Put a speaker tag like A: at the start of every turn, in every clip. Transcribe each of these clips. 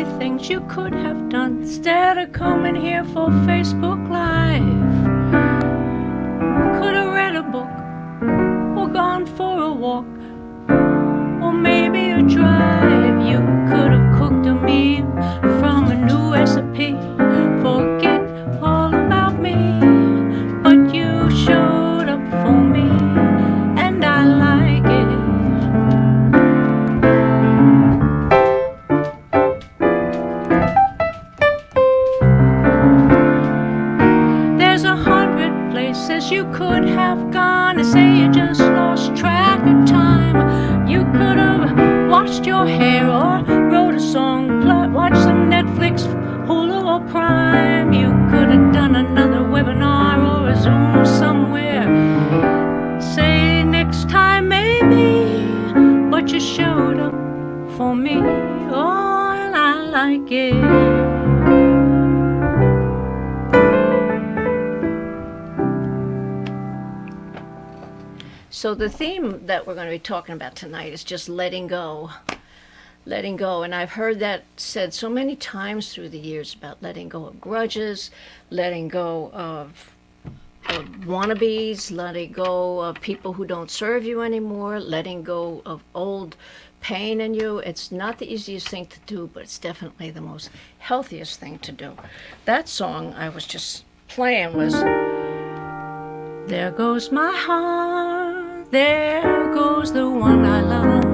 A: many things you could have done instead of coming here for Facebook Live. Could have read a book or gone for a walk or maybe a drive. You could have cooked a meal from a new recipe. Forget all about me, but you showed up for me, and I like it. There's 100 places you could have gone to say you just lost track of time. You could have washed your hair or wrote a song, watched some Netflix, Hulu or Prime. You could have done another webinar or a Zoom somewhere. Say next time maybe, but you showed up for me. Oh, and I like it. So the theme that we're going to be talking about tonight is just letting go. Letting go. And I've heard that said so many times through the years about letting go of grudges, letting go of wannabes, letting go of people who don't serve you anymore, letting go of old pain in you. It's not the easiest thing to do, but it's definitely the most healthiest thing to do. That song I was just playing was, there goes my heart, there goes the one I love.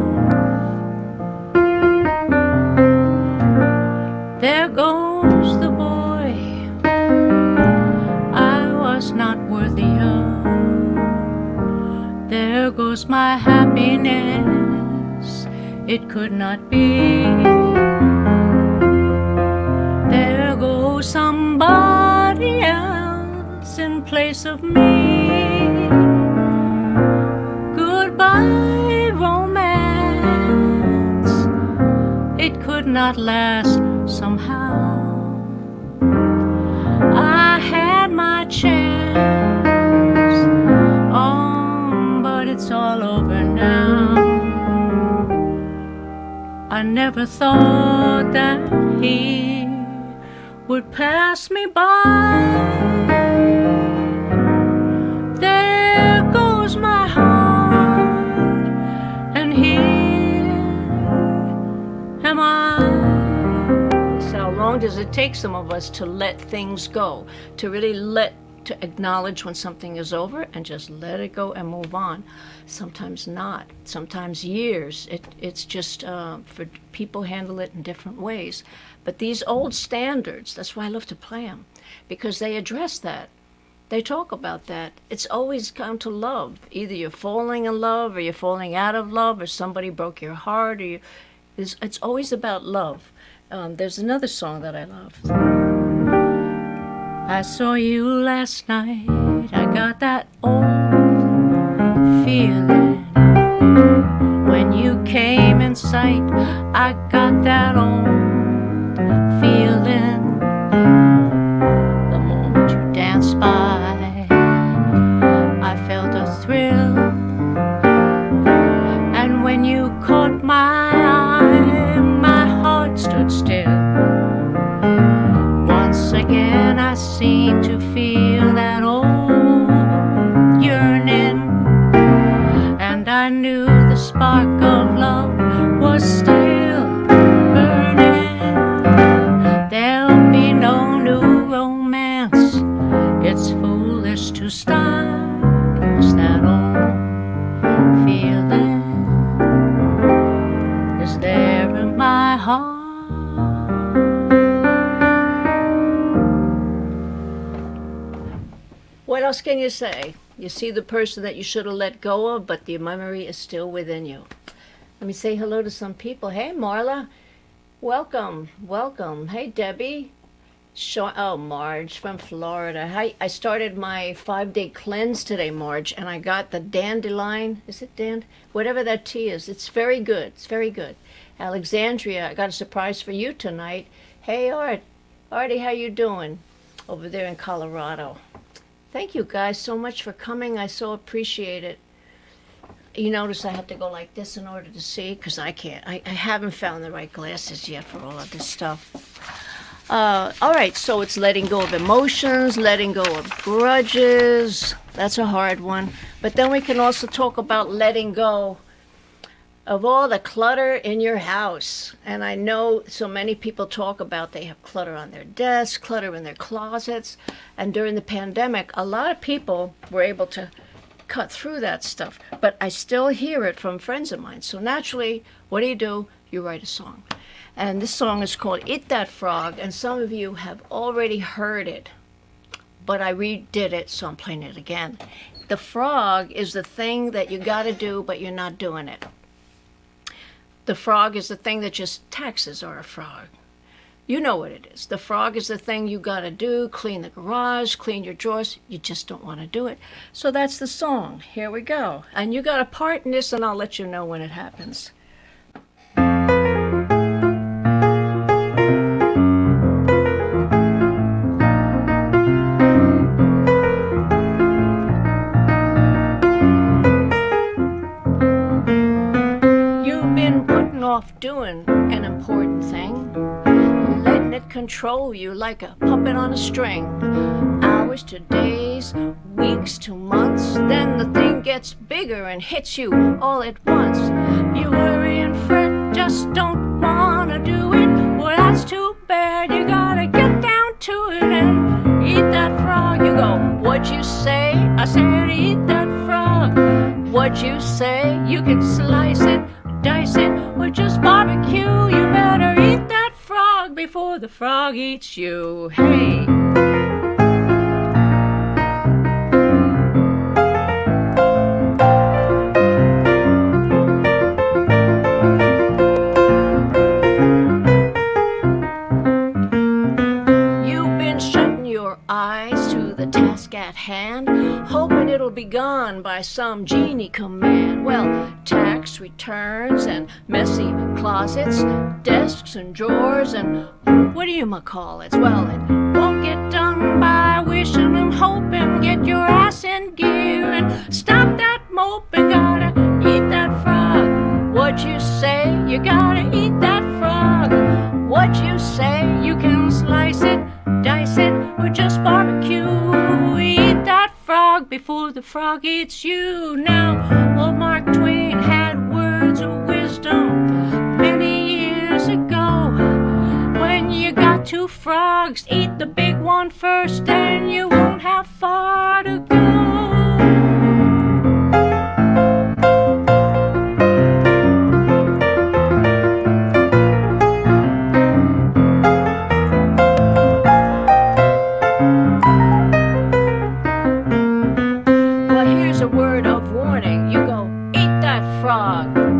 A: There goes the boy I was not worthy of. There goes my happiness, it could not be. There goes somebody else in place of me. Goodbye, romance, it could not last somehow. I had my chance, oh, but it's all over now. I never thought that he would pass me by. There goes my heart, and here am I. How long does it take some of us to let things go, to really to acknowledge when something is over and just let it go and move on? Sometimes not, sometimes years. It's just for people handle it in different ways. But these old standards, that's why I love to play them, because they address that. They talk about that. It's always come to love. Either you're falling in love or you're falling out of love, or somebody broke your heart, or it's always about love. There's another song that I love. I saw you last night, I got that old feeling. When you came in sight, I got that old feeling. The moment you danced by, I felt a thrill. And when you caught my eye, my heart stood still. Once again I seemed to feel that old yearning, and I knew the spark of love was still burning. There'll be no new romance, it's foolish to start, 'cause that old feeling is there in my heart. What else can you say? You see the person that you should have let go of, but the memory is still within you. Let me say hello to some people. Hey, Marla. Welcome. Welcome. Hey, Debbie. Oh, Marge from Florida. Hi. I started my 5-day cleanse today, Marge, and I got the dandelion. Is it whatever that tea is. It's very good. It's very good. Alexandria, I got a surprise for you tonight. Hey, Art. Artie, how you doing over there in Colorado? Thank you guys so much for coming. I so appreciate it. You notice I have to go like this in order to see, because I can't. I haven't found the right glasses yet for all of this stuff. All right, so it's letting go of emotions, letting go of grudges. That's a hard one. But then we can also talk about letting go of all the clutter in your house. And I know so many people talk about they have clutter on their desks, clutter in their closets. And during the pandemic, a lot of people were able to cut through that stuff. But I still hear it from friends of mine. So naturally, what do? You write a song. And this song is called Eat That Frog, and some of you have already heard it, but I redid it, so I'm playing it again. The frog is the thing that you gotta do, but you're not doing it. The frog is the thing that just taxes are a frog. You know what it is. The frog is the thing you gotta do, clean the garage, clean your drawers. You just don't wanna do it. So that's the song. Here we go. And you got a part in this, and I'll let you know when it happens. Off doing an important thing, letting it control you like a puppet on a string. Hours to days, weeks to months, then the thing gets bigger and hits you all at once. You worry and fret, just don't wanna do it. Well, that's too bad, you gotta get down to it and eat that frog. You go, what'd you say? I said eat that frog. What'd you say? You can slice it, dice it, or just barbecue. You better eat that frog before the frog eats you. Hey! You've been shutting your eyes to the task at hand, hoping it'll be gone by some genie command. Well, tax returns and messy closets, desks and drawers, and what do you call it? Well, it won't get done by wishing and hoping. Get your ass in gear and stop that moping. Gotta eat that frog. What you say? You gotta eat that frog. What you say? You can slice it, dice it, or just barbecue. Eat that frog before the frog eats you. Now, well, Mark Twain had words of wisdom many years ago. When you got two frogs, eat the big one first, then you won't have far to go.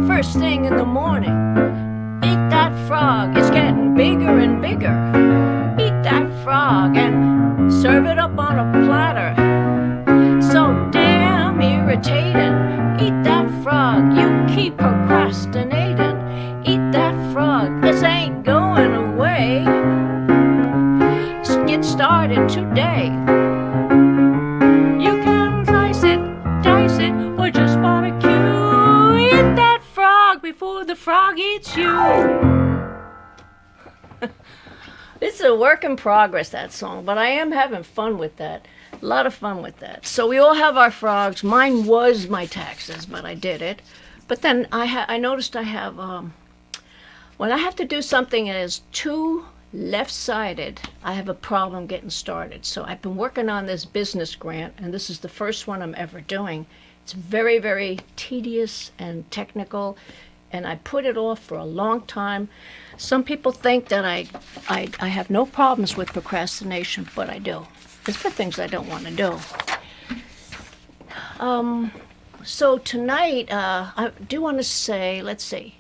A: First thing in the morning, eat that frog. It's getting bigger and bigger. Eat that frog and serve it up on a platter. So damn irritating. Eat that frog. You keep procrastinating. Eat that frog. This ain't going away. Get started today. You can slice it, dice it, or just barbecue. Eat that frog before the frog eats you. It's a work in progress, that song, but I am having fun with that. A lot of fun with that. So we all have our frogs. Mine was my taxes, but I did it. But then I noticed I have, when I have to do something that is too left-sided, I have a problem getting started. So I've been working on this business grant, and this is the first one I'm ever doing. It's very, very tedious and technical, and I put it off for a long time. Some people think that I have no problems with procrastination, but I do. It's for things I don't want to do. So tonight, I do want to say, let's see.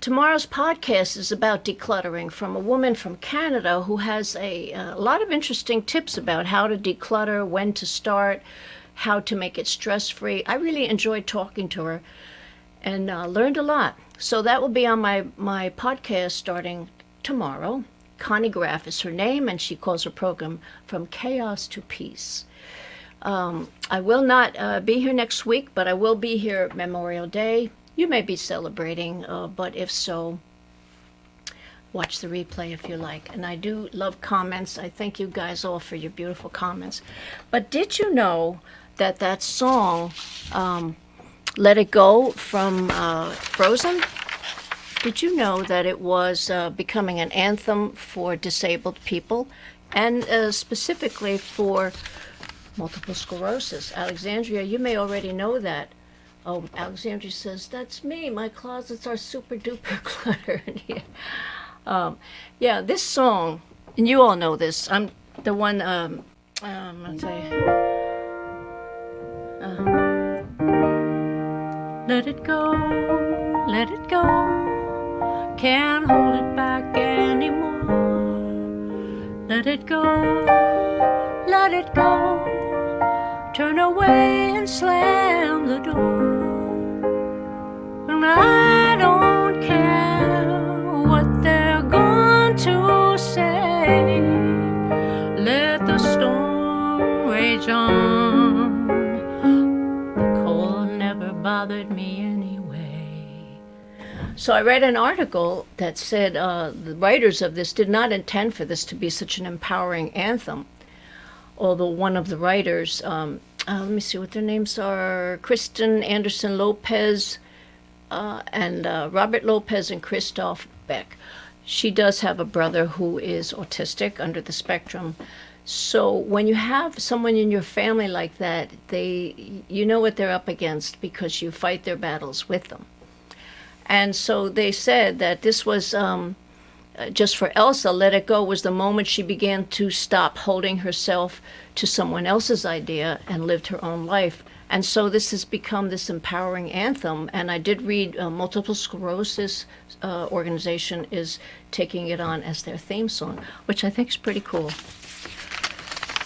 A: Tomorrow's podcast is about decluttering from a woman from Canada who has a lot of interesting tips about how to declutter, when to start, how to make it stress-free. I really enjoyed talking to her and learned a lot. So that will be on my podcast starting tomorrow. Connie Graff is her name, and she calls her program From Chaos to Peace. I will not be here next week, but I will be here Memorial Day. You may be celebrating, but if so, watch the replay if you like. And I do love comments. I thank you guys all for your beautiful comments. But did you know that that song, Let It Go from Frozen, did you know that it was becoming an anthem for disabled people and specifically for multiple sclerosis? Alexandria, you may already know that. Oh, Alexandria says, that's me. My closets are super duper cluttered. Yeah, this song, and you all know this. I'm the one, let's say, let it go, let it go, can't hold it back anymore. Let it go, let it go, turn away and slam the door. And I don't care what they're going to say. Let the storm rage on. The cold never bothered me anyway. So I read an article that said the writers of this did not intend for this to be such an empowering anthem. Although one of the writers, let me see what their names are, Kristen Anderson Lopez and Robert Lopez and Christoph Beck. She does have a brother who is autistic, under the spectrum. So when you have someone in your family like that, you know what they're up against because you fight their battles with them. And so they said that this was just for Elsa, Let It Go was the moment she began to stop holding herself to someone else's idea and lived her own life. And so this has become this empowering anthem. And I did read Multiple Sclerosis organization is taking it on as their theme song, which I think is pretty cool.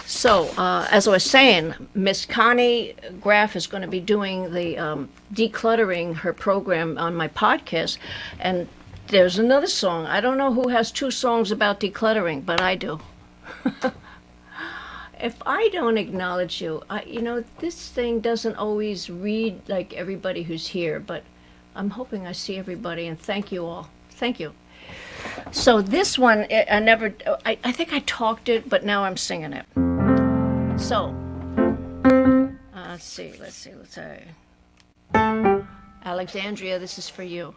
A: So, as I was saying, Miss Connie Graff is going to be doing the decluttering her program on my podcast. And there's another song. I don't know who has two songs about decluttering, but I do. If I don't acknowledge you, this thing doesn't always read like everybody who's here, but I'm hoping I see everybody, and thank you all. Thank you. So this one, I think I talked it, but now I'm singing it. So, let's see. Alexandria, this is for you.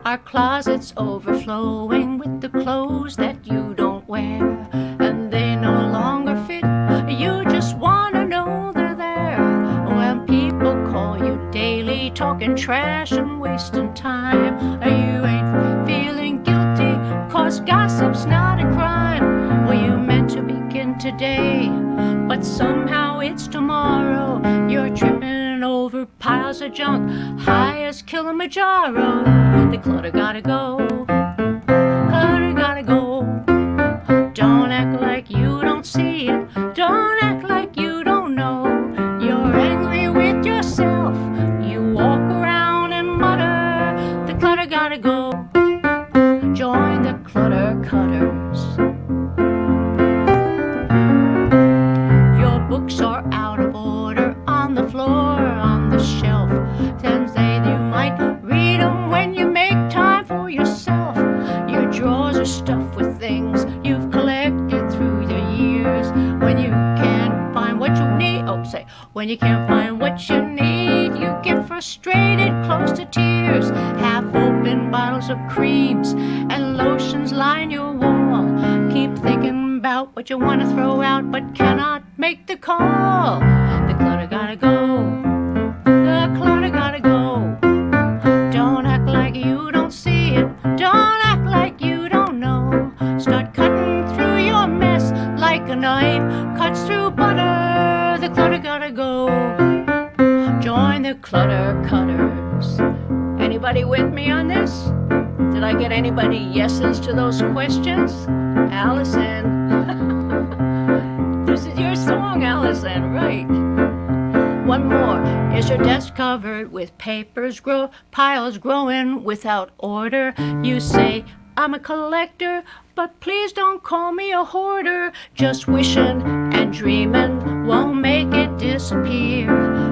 A: Our closet's overflowing with the clothes that you don't wear, and they no longer fit. You just want to know they're there. When people call you daily, talking trash and wasting time, you ain't feeling guilty, 'cause gossip's not a crime. Well, you meant to begin today, but somehow it's tomorrow. You're tripping over piles of junk, high as Kilimanjaro. The clutter gotta go, clutter gotta go. Don't act like you don't see it, don't act like you don't know. You're angry with yourself, you walk around and mutter. The clutter gotta go, join the clutter cutters. Your books are out of order on the floor, on the shelf. Then you might read them when you make time for yourself. Your drawers are stuffed with things you've collected through the years. When you can't find what you need, when you can't find what you need, you get frustrated, close to tears. Half-open bottles of creams and lotions line your wall. Keep thinking about what you want to throw out, but cannot make the call. The clutter gotta go, the clutter gotta go. Don't act like you don't see it, don't act like you don't know. Start cutting through your mess like a knife cuts through butter. The clutter gotta go, join the clutter cutters. Anybody with me on this? Did I get anybody yeses to those questions? Allison. This is your song, Allison, right? One more. Is your desk covered with papers, piles growing without order? You say, I'm a collector, but please don't call me a hoarder. Just wishing and dreaming won't make it disappear.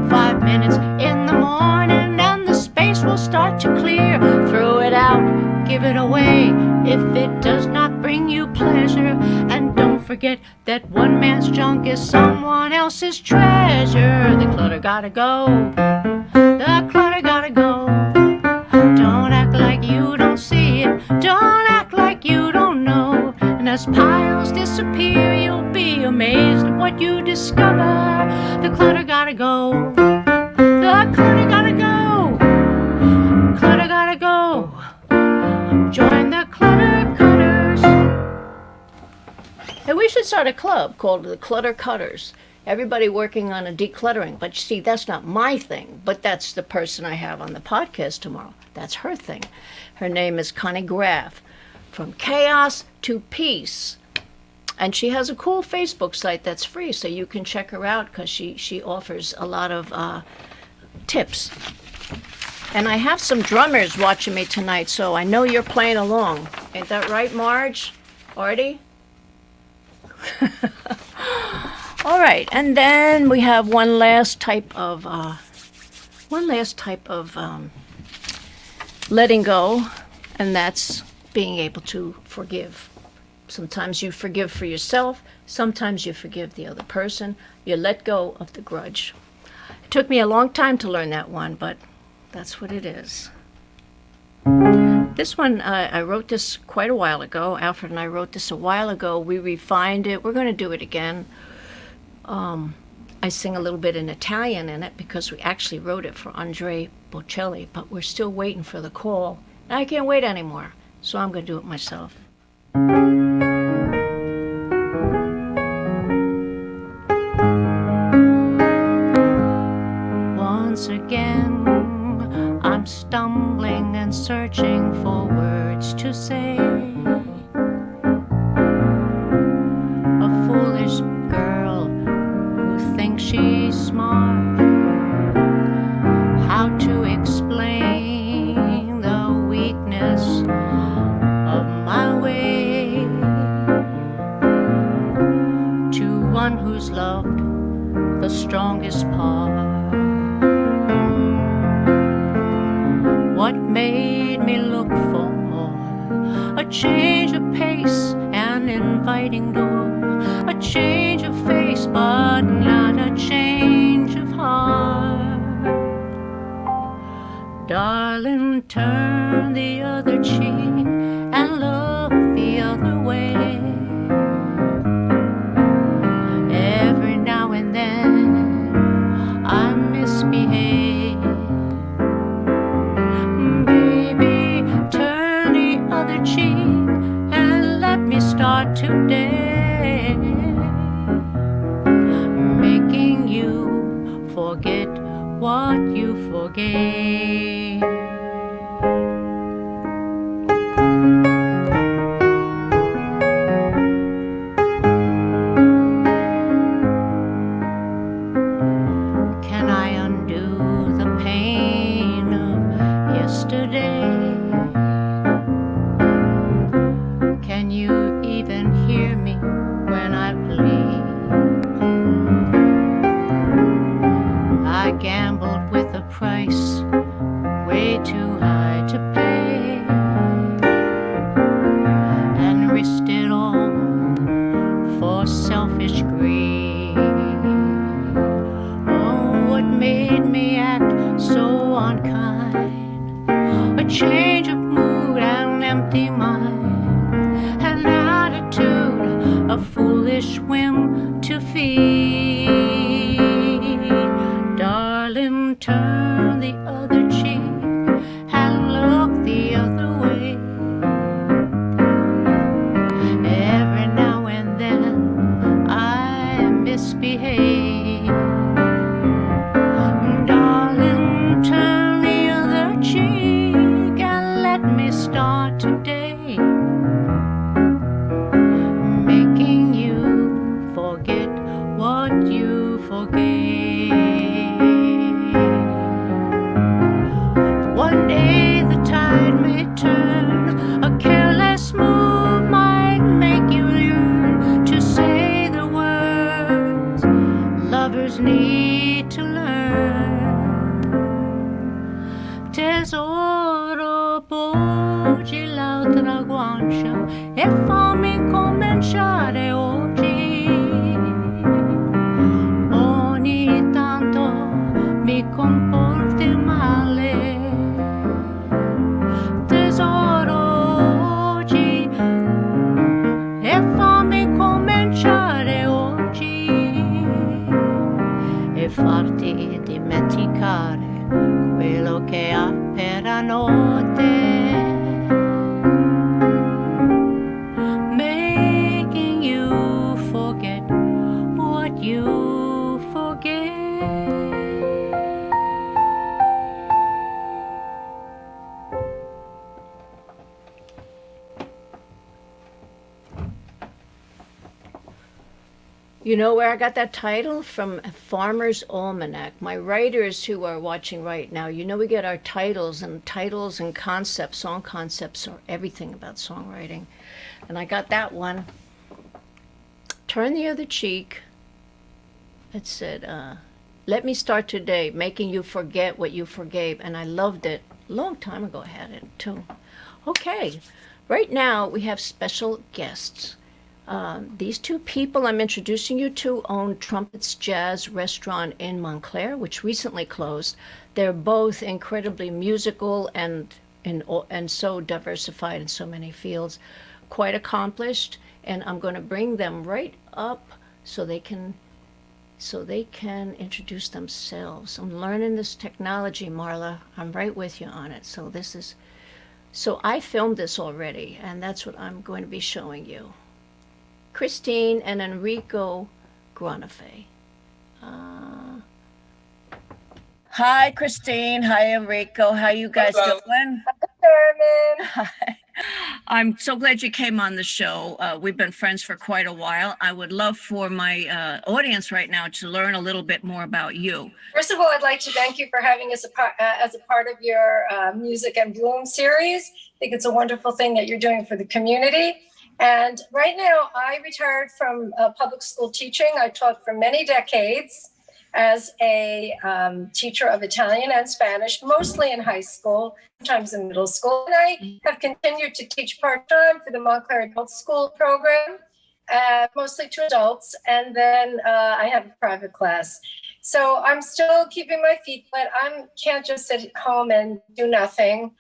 A: 5 minutes in the morning and the space will start to clear. Throw it out, give it away if it does not bring you pleasure. And don't forget that one man's junk is someone else's treasure. The clutter gotta go. The clutter gotta go. Don't act like you don't see it. Don't act like you don't know. And as piles disappear, you'll be amazed at what you discover. The clutter gotta go. The clutter gotta go. Clutter gotta go. Join the clutter cutters. And we should start a club called the Clutter Cutters. Everybody working on a decluttering. But you see, that's not my thing. But that's the person I have on the podcast tomorrow. That's her thing. Her name is Connie Graff. From Chaos to Peace. And she has a cool Facebook site that's free, so you can check her out because she offers a lot of tips. And I have some drummers watching me tonight, so I know you're playing along. Ain't that right, Marge? Artie? All right, and then we have one last type of letting go, and that's being able to forgive. Sometimes you forgive for yourself, sometimes you forgive the other person. You let go of the grudge. It took me a long time to learn that one, but that's what it is. This one, I wrote this quite a while ago. Alfred and I wrote this a while ago. We refined it. We're going to do it again. I sing a little bit in Italian in it because we actually wrote it for Andre Bocelli, but we're still waiting for the call. And I can't wait anymore, so I'm going to do it myself. Once again, I'm stumbling and searching for words to say. A foolish girl who thinks she's smart. How to explain the weakness of my way to one who's loved the strongest part. What made me look for more? A change of pace, an inviting door, a change of face, but not a change of heart. Darling, turn the other cheek and look the other way. Every now and then I misbehave. Baby, turn the other cheek and let me start today, making you forget what you forgave. Can I undo the pain of yesterday? Can you even hear me when I plead? I gambled with a price way too high to pay and risked it all for selfish greed. Oh, what made me act so unkind? A change of mood, an empty mind, an attitude, a foolish whim to feed. Darling, turn the other cheek and look the other way. Every now and then I misbehave. Darling, turn the other cheek and let me start today, making you forget what you forgave. One day the tide may turn, a careless always need to learn. Tesoro, poggi l'altra guancia e fammi cominciare oggi. Ogni tanto mi comporti male, tesoro, oggi, e fammi cominciare oggi e farti dimenticare quello che appena notte, making you forget what you forget. You know where I got that title? From Farmer's Almanac. My writers who are watching right now, you know we get our titles and concepts, song concepts, or everything about songwriting. And I got that one. Turn the Other Cheek. It said, let me start today, making you forget what you forgave. And I loved it. A long time ago I had it too. Okay, right now we have special guests. These two people I'm introducing you to own Trumpets Jazz Restaurant in Montclair, which recently closed. They're both incredibly musical and so diversified in so many fields, quite accomplished. And I'm going to bring them right up so they can introduce themselves. I'm learning this technology, Marla. I'm right with you on it. So I filmed this already, and that's what I'm going to be showing you. Kristine and Enrico Granafei. Hi, Kristine. Hi, Enrico. How you guys doing?
B: Carmen.
A: Hi. I'm so glad you came on the show. We've been friends for quite a while. I would love for my audience right now to learn a little bit more about you.
B: First of all, I'd like to thank you for having us as a part of your Music and Bloom series. I think it's a wonderful thing that you're doing for the community. And right now, I retired from public school teaching. I taught for many decades as a teacher of Italian and Spanish, mostly in high school, sometimes in middle school. And I have continued to teach part-time for the Montclair Adult School program, mostly to adults. And then I have a private class. So I'm still keeping my feet wet. I can't just sit at home and do nothing.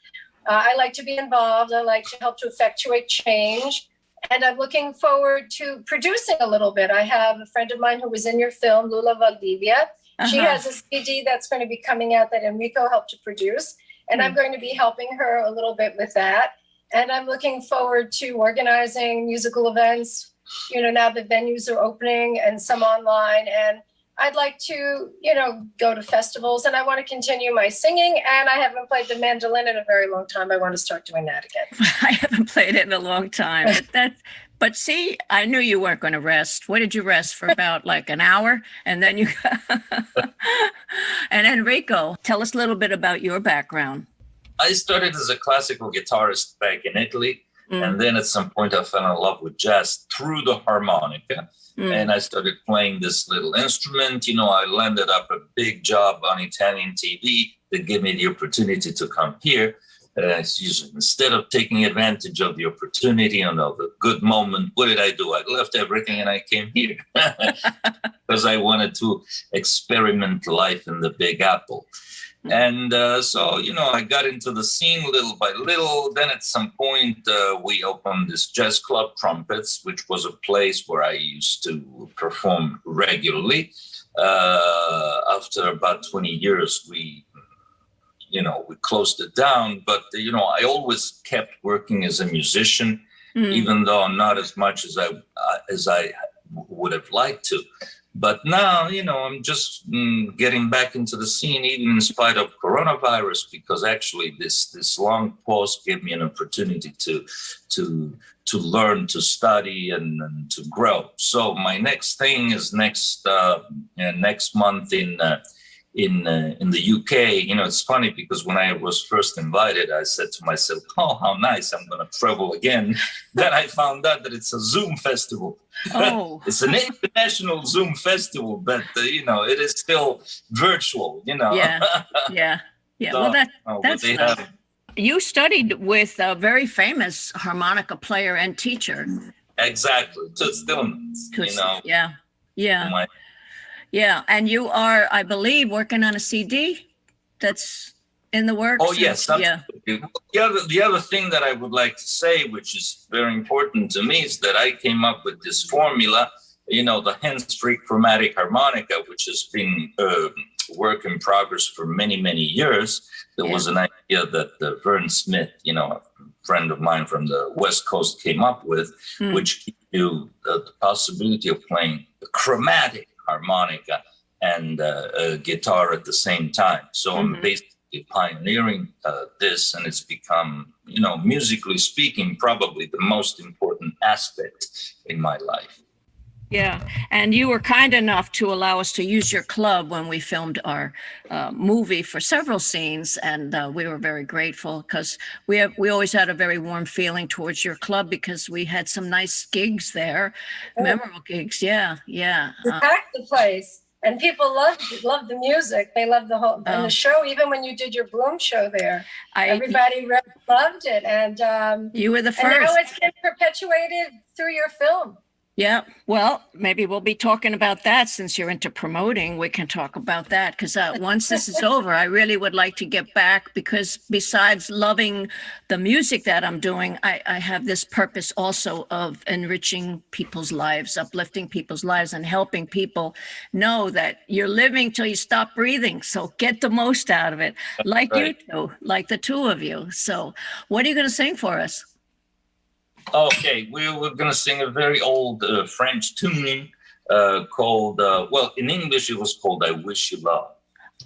B: I like to be involved. I like to help to effectuate change. And I'm looking forward to producing a little bit. I have a friend of mine who was in your film, Lula Valdivia. She has a CD that's going to be coming out that Enrico helped to produce. And I'm going to be helping her a little bit with that. And I'm looking forward to organizing musical events, you know, now the venues are opening and some online. And I'd like to, you know, go to festivals, and I want to continue my singing. And I haven't played the mandolin in a very long time. I want to start doing that again.
A: I haven't played it in a long time. But see, I knew you weren't going to rest. What did you rest for? About like an hour? And then you And Enrico, tell us a little bit about your background.
C: I started as a classical guitarist back in Italy. And then at some point I fell in love with jazz through the harmonica. And I started playing this little instrument. You know, I landed up a big job on Italian TV that gave me the opportunity to come here. Instead of taking advantage of the opportunity and of the good moment, what did I do? I left everything and I came here because I wanted to experiment life in the Big Apple. And so, you know, I got into the scene little by little. Then at some point, we opened this jazz club, Trumpets, which was a place where I used to perform regularly. After about 20 years, we closed it down. But, you know, I always kept working as a musician, even though not as much as I would have liked to. But now, you know, I'm just getting back into the scene, even in spite of coronavirus, because actually this long pause gave me an opportunity to learn, to study, and to grow. So my next thing is next month in the UK. You know, it's funny because when I was first invited, I said to myself, "Oh, how nice! I'm going to travel again." Then I found out that it's a Zoom festival.
A: Oh.
C: It's an international Zoom festival, but you know, it is still virtual. You know.
A: Yeah. Yeah. Yeah.
C: So,
A: Well,
C: but
A: that's
C: they
A: nice.
C: have
A: You studied with a very famous harmonica player and teacher.
C: exactly to Stillman's. You know,
A: Yeah. Yeah.
C: my
A: Yeah. And you are, I believe, working on a CD that's in the works.
C: oh yes,
A: Yeah.
C: absolutely. The other thing that I would like to say, which is very important to me, is that I came up with this formula. You know, the hands-free chromatic harmonica, which has been work in progress for many, many years. There was an idea that Vern Smith, you know, a friend of mine from the West Coast, came up with, which gives you the possibility of playing the chromatic harmonica and a guitar at the same time. So I'm basically pioneering this, and it's become, you know, musically speaking, probably the most important aspect in my life.
A: Yeah, and you were kind enough to allow us to use your club when we filmed our movie for several scenes, and we were very grateful because we always had a very warm feeling towards your club because we had some nice gigs there, memorable gigs. Yeah, yeah.
B: You packed the place, and people loved the music. They loved the whole and the show. Even when you did your Bloom show there, everybody loved it, and
A: you were the first.
B: And now it's been perpetuated through your film.
A: Yeah, well, maybe we'll be talking about that since you're into promoting. We can talk about that because once this is over, I really would like to get back because besides loving the music that I'm doing, I have this purpose also of enriching people's lives, uplifting people's lives and helping people know that you're living till you stop breathing. So get the most out of it, like you two, like the two of you. So what are you going to sing for us?
C: Okay, we were going to sing a very old French tune called, well, in English it was called I Wish You Love.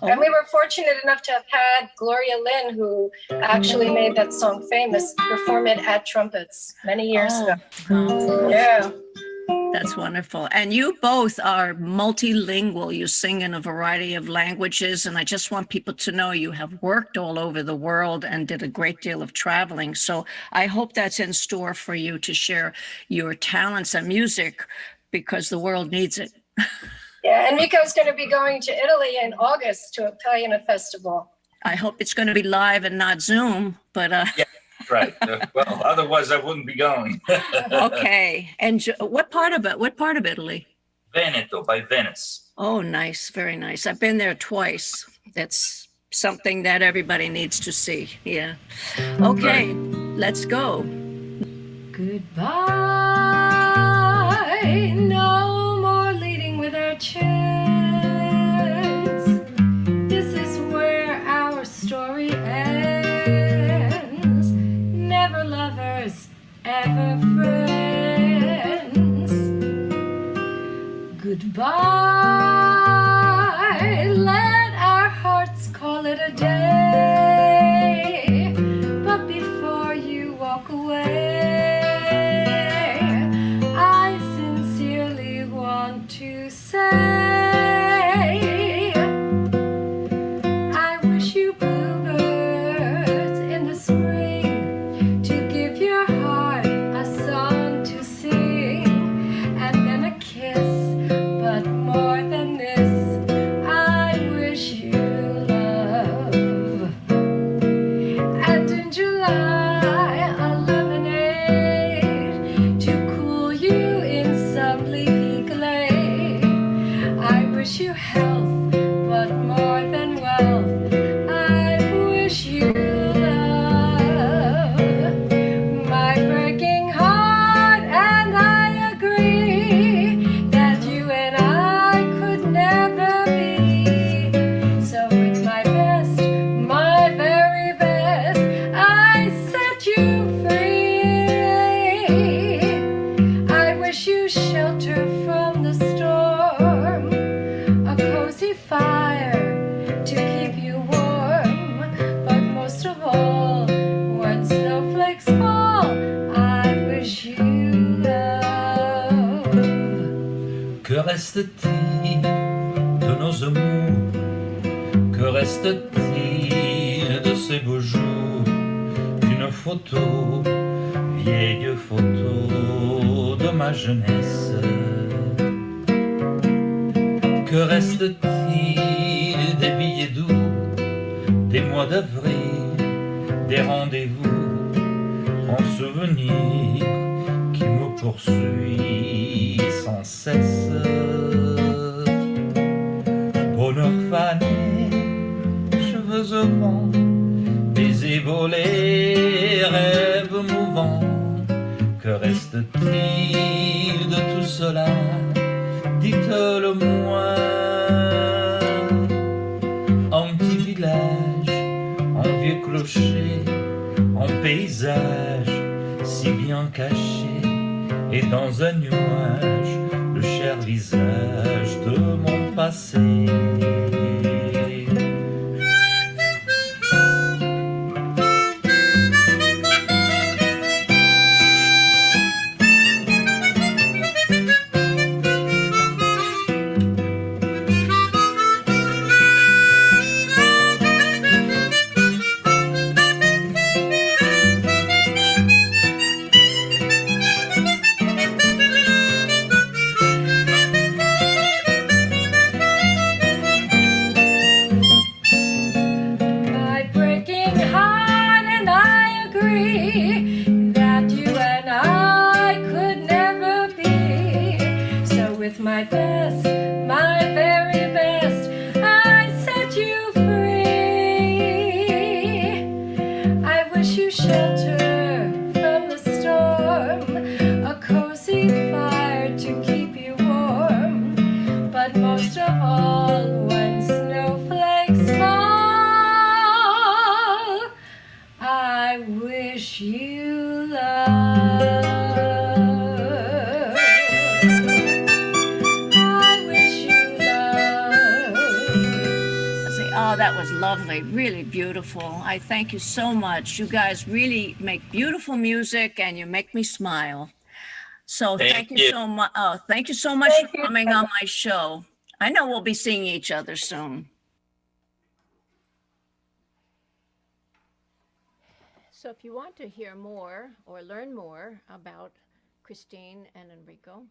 B: And we were fortunate enough to have had Gloria Lynn, who actually made that song famous, perform it at Trumpets many years ago. Yeah.
A: That's wonderful. And you both are multilingual. You sing in a variety of languages. And I just want people to know you have worked all over the world and did a great deal of traveling. So I hope that's in store for you to share your talents and music because the world needs it.
B: Yeah, Enrico's going to be going to Italy in August to a Italian festival.
A: I hope it's going to be live and not Zoom, but
C: yeah. Right. Well, otherwise I wouldn't be going.
A: Okay. And what part of it? What part of Italy?
C: Veneto, by Venice.
A: Oh, nice. Very nice. I've been there twice. That's something that everybody needs to see. Yeah. Okay. Let's go. Goodbye. No more leading with our chance. This is where our story ends. Never lovers, ever friends. Goodbye, let our hearts call it a day. But before you walk away, I sincerely want to say I wish you bluebirds in the spring to give your heart a song to sing, and then a kiss, but more than this, I wish you love. And in July, a lemonade to cool you in some leafy glade. I wish you health, but more than wealth, I wish you love. My breaking heart and I agree that you and I could never be. So with my best, my very best, I set you free. I wish you shelter from the storm, a cozy fire to keep you warm, but most of all, when snowflakes fall, I wish you love.
D: Que reste-t-il de nos amours
C: reste-t-il de ces beaux jours, d'une photo, vieille photo de ma jeunesse? Que reste-t-il des billets doux, des mois d'avril, des rendez-vous en souvenir qui me poursuit sans cesse? Bonheur fané, cheveux au vent, baisers volés, rêves mouvants. Que reste-t-il de tout cela? Dites-le-moi. En petit village, en vieux clocher, en paysage si bien caché, et dans un nuage, le cher visage de mon passé.
B: My best, my very best, I set you free. I wish you shelter from the storm, a cozy fire to keep you warm, but most of all, when snowflakes fall, I wish you love.
A: Oh, that was lovely, really beautiful. I thank you so much. You guys really make beautiful music and you make me smile. So thank you so much. Oh, thank you so much for coming on my show. I know we'll be seeing each other soon. So if you want to hear more or learn more about Kristine and Enrico,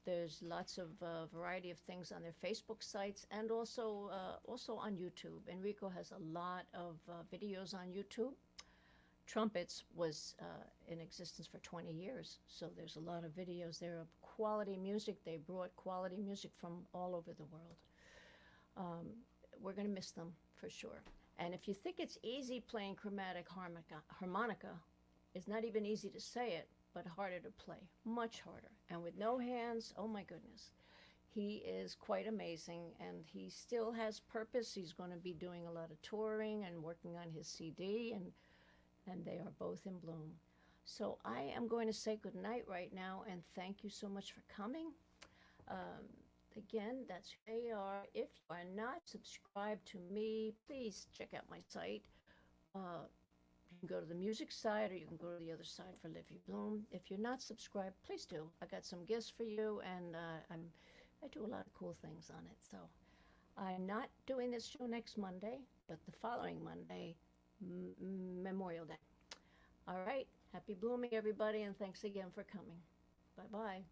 A: there's lots of variety of things on their Facebook sites and also on YouTube. Enrico has a lot of videos on YouTube. Trumpets was in existence for 20 years, so there's a lot of videos there of quality music. They brought quality music from all over the world. We're going to miss them for sure. And if you think it's easy playing chromatic harmonica, it's not even easy to say it, but harder to play, much harder. And with no hands, oh my goodness. He is quite amazing, and he still has purpose. He's going to be doing a lot of touring and working on his CD, and they are both in bloom. So I am going to say goodnight right now, and thank you so much for coming. Again, that's AR. If you are not subscribed to me, please check out my site. You can go to the music side, or you can go to the other side for Live You Bloom. If you're not subscribed, please do. I got some gifts for you, and I do a lot of cool things on it. So I'm not doing this show next Monday, but the following Monday, Memorial Day. All right. Happy blooming, everybody, and thanks again for coming. Bye-bye.